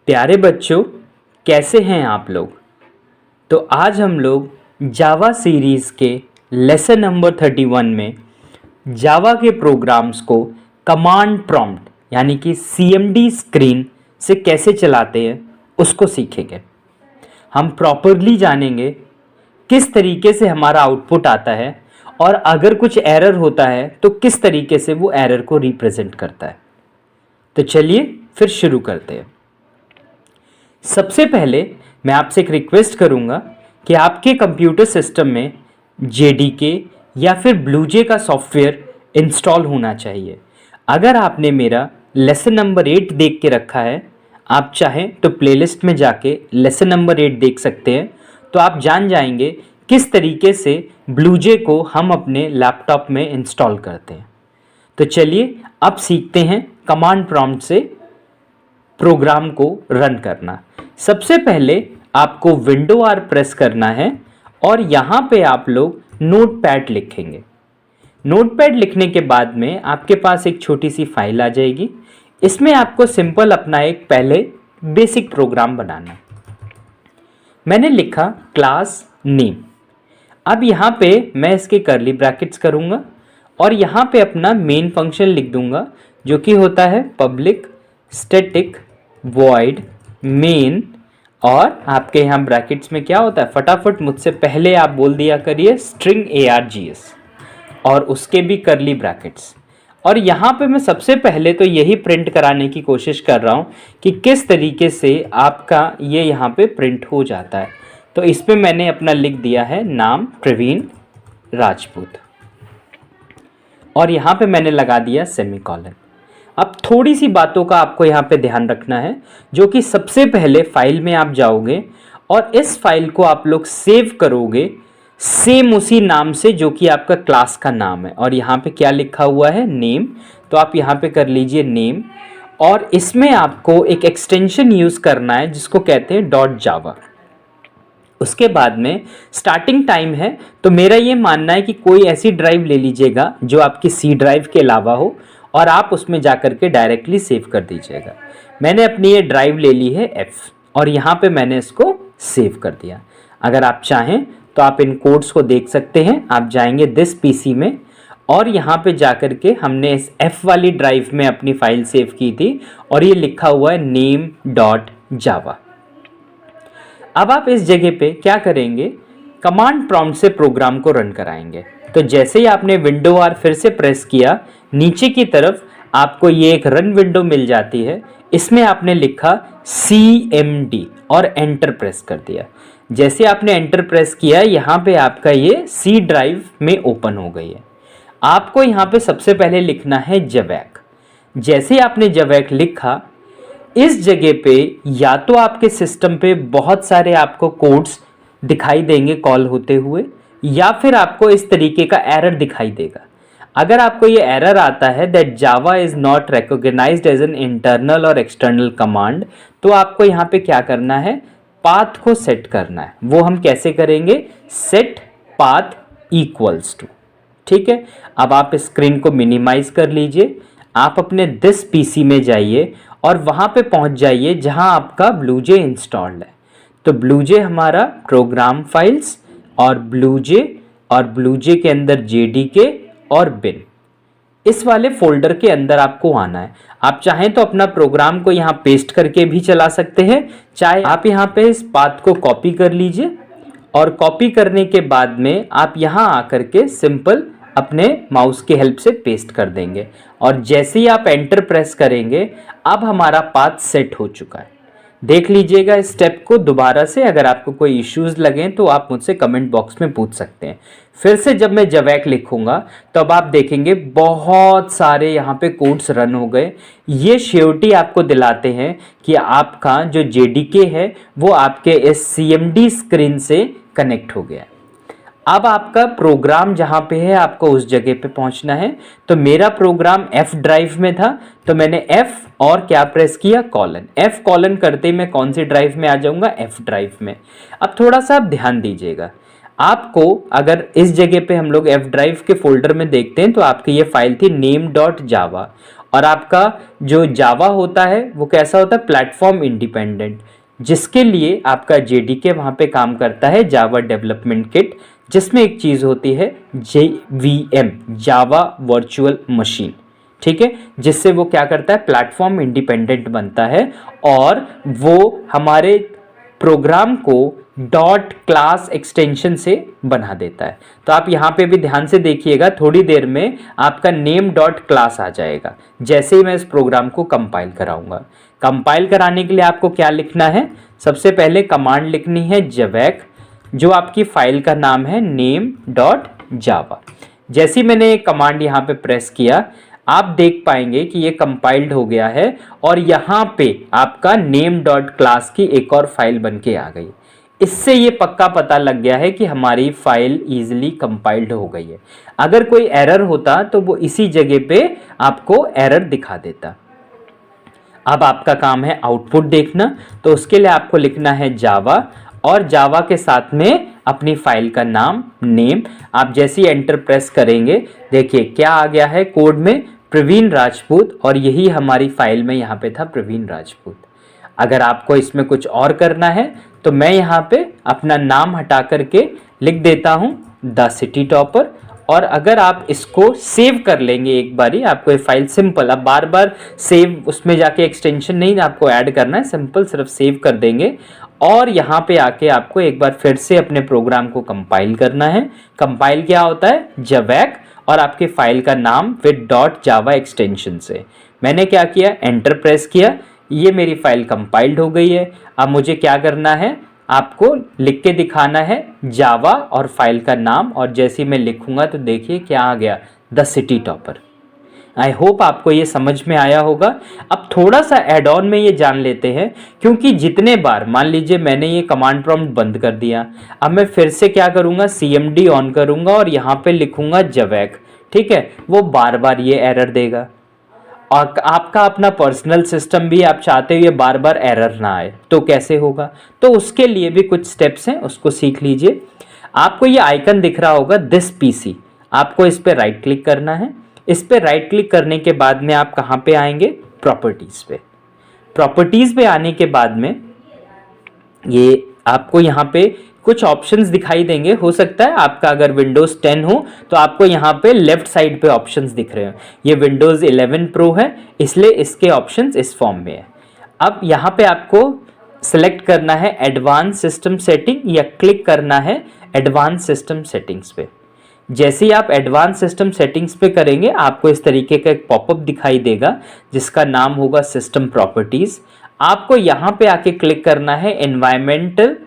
प्यारे बच्चों, कैसे हैं आप लोग। तो आज हम लोग जावा सीरीज़ के लेसन नंबर 31 में जावा के प्रोग्राम्स को कमांड प्रॉम्प्ट यानी कि सीएमडी स्क्रीन से कैसे चलाते हैं उसको सीखेंगे। हम प्रॉपरली जानेंगे किस तरीके से हमारा आउटपुट आता है और अगर कुछ एरर होता है तो किस तरीके से वो एरर को रिप्रेजेंट करता है। तो चलिए फिर शुरू करते हैं। सबसे पहले मैं आपसे एक रिक्वेस्ट करूंगा कि आपके कंप्यूटर सिस्टम में जेडीके या फिर ब्लूजे का सॉफ्टवेयर इंस्टॉल होना चाहिए। अगर आपने मेरा लेसन नंबर 8 देख के रखा है, आप चाहें तो प्लेलिस्ट में जाके लेसन नंबर 8 देख सकते हैं, तो आप जान जाएंगे किस तरीके से ब्लूजे को हम अपने लैपटॉप में इंस्टॉल करते हैं। तो चलिए अब सीखते हैं कमांड प्रॉम्प्ट से प्रोग्राम को रन करना। सबसे पहले आपको विंडो आर प्रेस करना है और यहाँ पे आप लोग नोटपैड लिखेंगे। नोटपैड लिखने के बाद में आपके पास एक छोटी सी फाइल आ जाएगी। इसमें आपको सिंपल अपना एक पहले बेसिक प्रोग्राम बनाना। मैंने लिखा क्लास नेम। अब यहाँ पे मैं इसके कर्ली ब्रैकेट्स करूँगा और यहाँ पे अपना मेन फंक्शन लिख दूंगा जो कि होता है पब्लिक स्टैटिक वॉइड मेन। और आपके यहाँ ब्रैकेट्स में क्या होता है, फटाफट मुझसे पहले आप बोल दिया करिए स्ट्रिंग args और उसके भी कर्ली ब्रैकेट्स। और यहाँ पे मैं सबसे पहले तो यही प्रिंट कराने की कोशिश कर रहा हूँ कि किस तरीके से आपका ये यहाँ पे प्रिंट हो जाता है। तो इस पे मैंने अपना लिख दिया है नाम प्रवीण राजपूत और यहाँ पे मैंने लगा दिया सेमीकोलन। अब थोड़ी सी बातों का आपको यहाँ पे ध्यान रखना है, जो कि सबसे पहले फाइल में आप जाओगे और इस फाइल को आप लोग सेव करोगे सेम उसी नाम से जो कि आपका क्लास का नाम है। और यहाँ पे क्या लिखा हुआ है, नेम। तो आप यहाँ पे कर लीजिए नेम और इसमें आपको एक एक्सटेंशन यूज़ करना है जिसको कहते हैं .java। उसके बाद में स्टार्टिंग टाइम है, तो मेरा ये मानना है कि कोई ऐसी ड्राइव ले लीजिएगा जो आपकी सी ड्राइव के अलावा हो और आप उसमें जा कर के डायरेक्टली सेव कर दीजिएगा। मैंने अपनी ये ड्राइव ले ली है F और यहाँ पे मैंने इसको सेव कर दिया। अगर आप चाहें तो आप इन कोड्स को देख सकते हैं। आप जाएंगे दिस पीसी में और यहाँ पे जा कर के हमने इस F वाली ड्राइव में अपनी फाइल सेव की थी और ये लिखा हुआ है name.java। अब आप इस जगह पे क्या करेंगे, कमांड प्रॉम्प्ट से प्रोग्राम को रन कराएंगे। तो जैसे ही आपने विंडो आर फिर से प्रेस किया, नीचे की तरफ आपको ये एक रन विंडो मिल जाती है। इसमें आपने लिखा CMD और एंटर प्रेस कर दिया। जैसे आपने एंटर प्रेस किया, यहाँ पे आपका ये C ड्राइव में ओपन हो गई है। आपको यहाँ पे सबसे पहले लिखना है जवैक। जैसे आपने जवैक लिखा, इस जगह पे या तो आपके सिस्टम पे बहुत सारे आपको कोड्स दिखाई देंगे कॉल होते हुए, या फिर आपको इस तरीके का एरर दिखाई देगा। अगर आपको ये एरर आता है that Java is not recognised as an internal और एक्सटर्नल कमांड, तो आपको यहाँ पे क्या करना है, पाथ को सेट करना है। वो हम कैसे करेंगे, सेट पाथ इक्वल्स टू। ठीक है, अब आप स्क्रीन को मिनिमाइज कर लीजिए। आप अपने दिस पीसी में जाइए और वहाँ पे पहुँच जाइए जहाँ आपका ब्लूजे इंस्टॉल्ड है। तो ब्लूजे हमारा प्रोग्राम फाइल्स और ब्लूजे के अंदर जेडीके और बिन, इस वाले फोल्डर के अंदर आपको आना है। आप चाहें तो अपना प्रोग्राम को यहाँ पेस्ट करके भी चला सकते हैं, चाहे आप यहाँ पे इस पाथ को कॉपी कर लीजिए और कॉपी करने के बाद में आप यहाँ आकर के सिंपल अपने माउस की हेल्प से पेस्ट कर देंगे और जैसे ही आप एंटर प्रेस करेंगे, अब हमारा पाथ सेट हो चुका है। देख लीजिएगा इस स्टेप को दोबारा से। अगर आपको कोई इश्यूज लगें तो आप मुझसे कमेंट बॉक्स में पूछ सकते हैं। फिर से जब मैं जवैक लिखूंगा तो अब आप देखेंगे बहुत सारे यहाँ पे कोड्स रन हो गए। ये श्योरिटी आपको दिलाते हैं कि आपका जो जेडीके है वो आपके इस सीएमडी स्क्रीन से कनेक्ट हो गया है। अब आपका प्रोग्राम जहाँ पे है आपको उस जगह पे पहुँचना है। तो मेरा प्रोग्राम F ड्राइव में था, तो मैंने F और क्या प्रेस किया, कॉलन। F कॉलन करते ही मैं कौन सी ड्राइव में आ जाऊँगा, F ड्राइव में। अब थोड़ा सा आप ध्यान दीजिएगा, आपको अगर इस जगह पे हम लोग एफ ड्राइव के फोल्डर में देखते हैं तो आपकी ये फाइल थी name.java, और आपका जो जावा होता है वो कैसा होता है, प्लेटफॉर्म इंडिपेंडेंट, जिसके लिए आपका जेडीके वहाँ पे काम करता है, जावा डेवलपमेंट किट, जिसमें एक चीज़ होती है JVM, जावा वर्चुअल मशीन, ठीक है, जिससे वो क्या करता है, प्लेटफॉर्म इंडिपेंडेंट बनता है और वो हमारे programme co dot class extension से बना देता है। तो आप यहाँ पे भी ध्यान से देखिएगा, थोड़ी देर में आपका नेम डॉट क्लास आ जाएगा जैसे ही मैं इस प्रोग्राम को कंपाइल कराऊंगा। कंपाइल कराने के लिए आपको क्या लिखना है, सबसे पहले कमांड लिखनी है जवैक, जो आपकी फाइल का नाम है नेम डॉट जावा। जैसे ही मैंने कमांड यहाँ पे प्रेस किया, आप देख पाएंगे कि ये कंपाइल्ड हो गया है और यहाँ पे आपका नेम डॉट क्लास की एक और फाइल बन के आ गई। इससे ये पक्का पता लग गया है कि हमारी फाइल इजीली कंपाइल्ड हो गई है। अगर कोई एरर होता तो वो इसी जगह पे आपको एरर दिखा देता। अब आपका काम है आउटपुट देखना, तो उसके लिए आपको लिखना है जावा और जावा के साथ में अपनी फाइल का नाम नेम। आप जैसे ही एंटर प्रेस करेंगे, देखिए क्या आ गया है कोड में, प्रवीण राजपूत, और यही हमारी फाइल में यहाँ पे था प्रवीण राजपूत। अगर आपको इसमें कुछ और करना है तो मैं यहाँ पे अपना नाम हटा करके लिख देता हूँ द सिटी टॉपर, और अगर आप इसको सेव कर लेंगे एक बारी, आपको ये फाइल सिंपल, अब बार बार सेव उसमें जाके एक्सटेंशन नहीं आपको ऐड करना है, सिंपल सिर्फ सेव कर देंगे और यहाँ पे आके आपको एक बार फिर से अपने प्रोग्राम को कंपाइल करना है। कंपाइल क्या होता है, जवैक, और आपके फाइल का नाम विद डॉट जावा एक्सटेंशन से। मैंने क्या किया, एंटर प्रेस किया, ये मेरी फाइल कंपाइल्ड हो गई है। अब मुझे क्या करना है, आपको लिख के दिखाना है जावा और फाइल का नाम, और जैसे ही मैं लिखूंगा तो देखिए क्या आ गया, the city topper. I hope आपको ये समझ में आया होगा। अब थोड़ा सा एड ऑन में ये जान लेते हैं, क्योंकि जितने बार मान लीजिए मैंने ये कमांड प्रॉम्प्ट बंद कर दिया, अब मैं फिर से क्या करूँगा, CMD ऑन करूँगा और यहाँ पे लिखूँगा जवैक, ठीक है, वो बार बार ये एरर देगा। और आपका अपना पर्सनल सिस्टम भी आप चाहते हो ये बार बार एरर ना आए, तो कैसे होगा, तो उसके लिए भी कुछ स्टेप्स हैं, उसको सीख लीजिए। आपको ये आइकन दिख रहा होगा दिस PC, आपको इस पर राइट क्लिक करना है। इस पर राइट क्लिक करने के बाद में आप कहाँ पे आएंगे, प्रॉपर्टीज़ पे। प्रॉपर्टीज़ पे आने के बाद में ये आपको यहाँ पे कुछ ऑप्शंस दिखाई देंगे। हो सकता है आपका अगर विंडोज़ 10 हो तो आपको यहाँ पे लेफ्ट साइड पे ऑप्शंस दिख रहे हैं। ये विंडोज़ 11 प्रो है, इसलिए इसके ऑप्शंस इस फॉर्म में है। अब यहाँ पे आपको सेलेक्ट करना है एडवांस सिस्टम सेटिंग, या क्लिक करना है एडवांस सिस्टम सेटिंग्स पे। जैसे ही आप एडवांस सिस्टम सेटिंग्स पे करेंगे, आपको इस तरीके का एक पॉपअप दिखाई देगा जिसका नाम होगा सिस्टम प्रॉपर्टीज। आपको यहाँ पे आके क्लिक करना है एनवायरमेंटल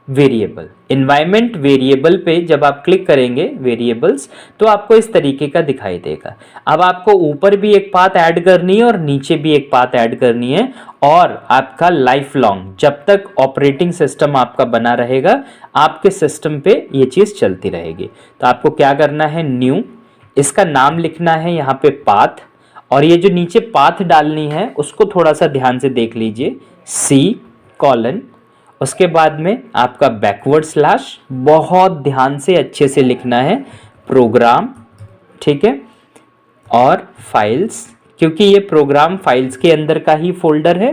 वेरिएबल। एनवायरमेंट वेरिएबल पे जब आप क्लिक करेंगे वेरिएबल्स, तो आपको इस तरीके का दिखाई देगा। अब आपको ऊपर भी एक पाथ ऐड करनी है और नीचे भी एक पाथ ऐड करनी है, और आपका लाइफ लॉन्ग जब तक ऑपरेटिंग सिस्टम आपका बना रहेगा, आपके सिस्टम पे ये चीज़ चलती रहेगी। तो आपको क्या करना है, न्यू, इसका नाम लिखना है यहाँ पे पाथ, और ये जो नीचे पाथ डालनी है उसको थोड़ा सा ध्यान से देख लीजिए, C:, उसके बाद में आपका बैकवर्ड स्लैश, बहुत ध्यान से अच्छे से लिखना है, प्रोग्राम, ठीक है, और फाइल्स, क्योंकि ये प्रोग्राम फाइल्स के अंदर का ही फोल्डर है।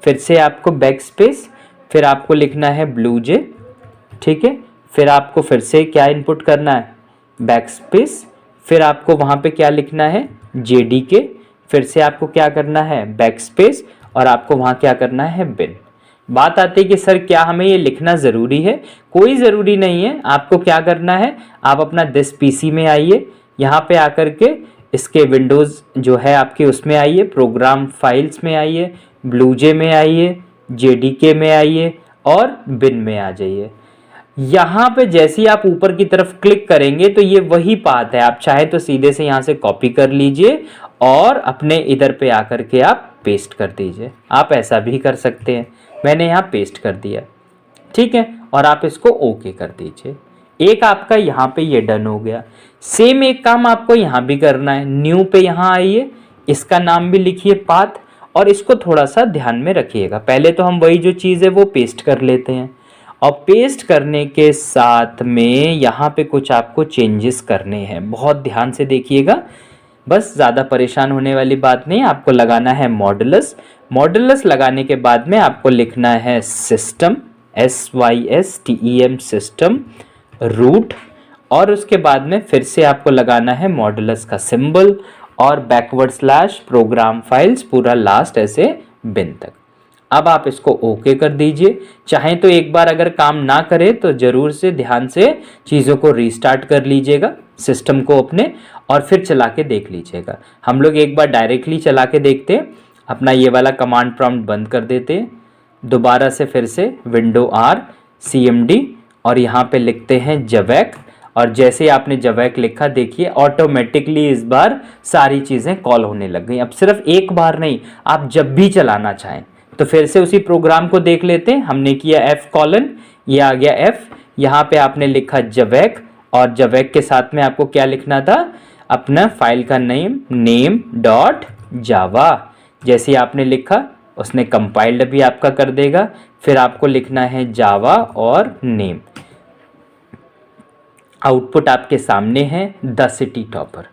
फिर से आपको बैक स्पेस, फिर आपको लिखना है ब्लूजे, ठीक है, फिर आपको फिर से क्या इनपुट करना है, बैक स्पेस, फिर आपको वहाँ पे क्या लिखना है, JDK, फिर से आपको क्या करना है, बैक स्पेस, और आपको वहाँ क्या करना है, बिन। बात आती है कि सर क्या हमें ये लिखना ज़रूरी है? कोई ज़रूरी नहीं है। आपको क्या करना है, आप अपना दिस PC में आइए, यहाँ पे आकर के इसके विंडोज़ जो है आपके उसमें आइए, प्रोग्राम फाइल्स में आइए, ब्लूजे में आइए, JDK में आइए और बिन में आ जाइए। यहाँ पे जैसे ही आप ऊपर की तरफ क्लिक करेंगे तो ये वही पाथ है। आप चाहे तो सीधे से यहाँ से कॉपी कर लीजिए और अपने इधर पे आकर के आप पेस्ट कर दीजिए। आप ऐसा भी कर सकते हैं, मैंने यहाँ पेस्ट कर दिया, ठीक है, और आप इसको ओके कर दीजिए। एक आपका यहाँ पे ये डन हो गया। सेम एक काम आपको यहाँ भी करना है। न्यू पे यहाँ आइए, इसका नाम भी लिखिए पाथ, और इसको थोड़ा सा ध्यान में रखिएगा। पहले तो हम वही जो चीज़ है वो पेस्ट कर लेते हैं, और पेस्ट करने के साथ में यहाँ पे कुछ आपको चेंजेस करने हैं। बहुत ध्यान से देखिएगा, बस ज़्यादा परेशान होने वाली बात नहीं। आपको लगाना है मॉडुलस। मॉडुलस लगाने के बाद में आपको लिखना है सिस्टम, SYSTEM सिस्टम, रूट, और उसके बाद में फिर से आपको लगाना है मॉडुलस का सिंबल और बैकवर्ड स्लैश प्रोग्राम फाइल्स पूरा लास्ट ऐसे बिन तक। अब आप इसको ओके कर दीजिए। चाहें तो एक बार अगर काम ना करे तो ज़रूर से ध्यान से चीज़ों को रीस्टार्ट कर लीजिएगा सिस्टम को अपने, और फिर चला के देख लीजिएगा। हम लोग एक बार डायरेक्टली चला के देखते हैं, अपना ये वाला कमांड प्रॉम्प्ट बंद कर देते हैं, दोबारा से फिर से विंडो R CMD और यहाँ पे लिखते हैं जवैक, और जैसे आपने जवैक लिखा देखिए ऑटोमेटिकली इस बार सारी चीज़ें कॉल होने लग गई। अब सिर्फ एक बार नहीं, आप जब भी चलाना चाहें तो फिर से उसी प्रोग्राम को देख लेते हैं। हमने किया F:, ये आ गया F, यहाँ पे आपने लिखा जवैक, और जवैक के साथ में आपको क्या लिखना था, अपना फाइल का नेम डॉट जावा। जैसे आपने लिखा उसने कंपाइल्ड भी आपका कर देगा। फिर आपको लिखना है जावा और नेम। आउटपुट आपके सामने है द सिटी टॉपर।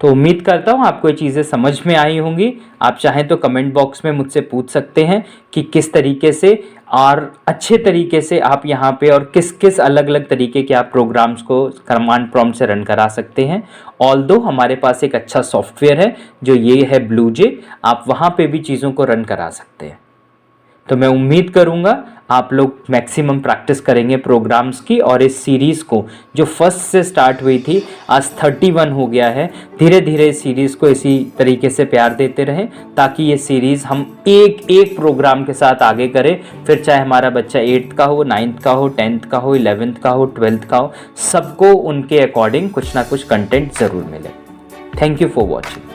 तो उम्मीद करता हूँ आपको ये चीज़ें समझ में आई होंगी। आप चाहें तो कमेंट बॉक्स में मुझसे पूछ सकते हैं कि किस तरीके से और अच्छे तरीके से आप यहाँ पे और किस किस अलग अलग तरीके के आप प्रोग्राम्स को कमांड प्रॉम्प्ट से रन करा सकते हैं। ऑल्दो हमारे पास एक अच्छा सॉफ्टवेयर है जो ये है ब्लूजे, आप वहाँ पे भी चीज़ों को रन करा सकते हैं। तो मैं उम्मीद करूंगा आप लोग मैक्सिमम प्रैक्टिस करेंगे प्रोग्राम्स की, और इस सीरीज़ को जो फर्स्ट से स्टार्ट हुई थी आज 31 हो गया है, धीरे धीरे इस सीरीज़ को इसी तरीके से प्यार देते रहें ताकि ये सीरीज़ हम एक एक प्रोग्राम के साथ आगे करें। फिर चाहे हमारा बच्चा 8th का हो, 9th का हो, 10th का हो, 11th का हो, 12th का हो, सबको उनके अकॉर्डिंग कुछ ना कुछ कंटेंट ज़रूर मिले। Thank you for watching.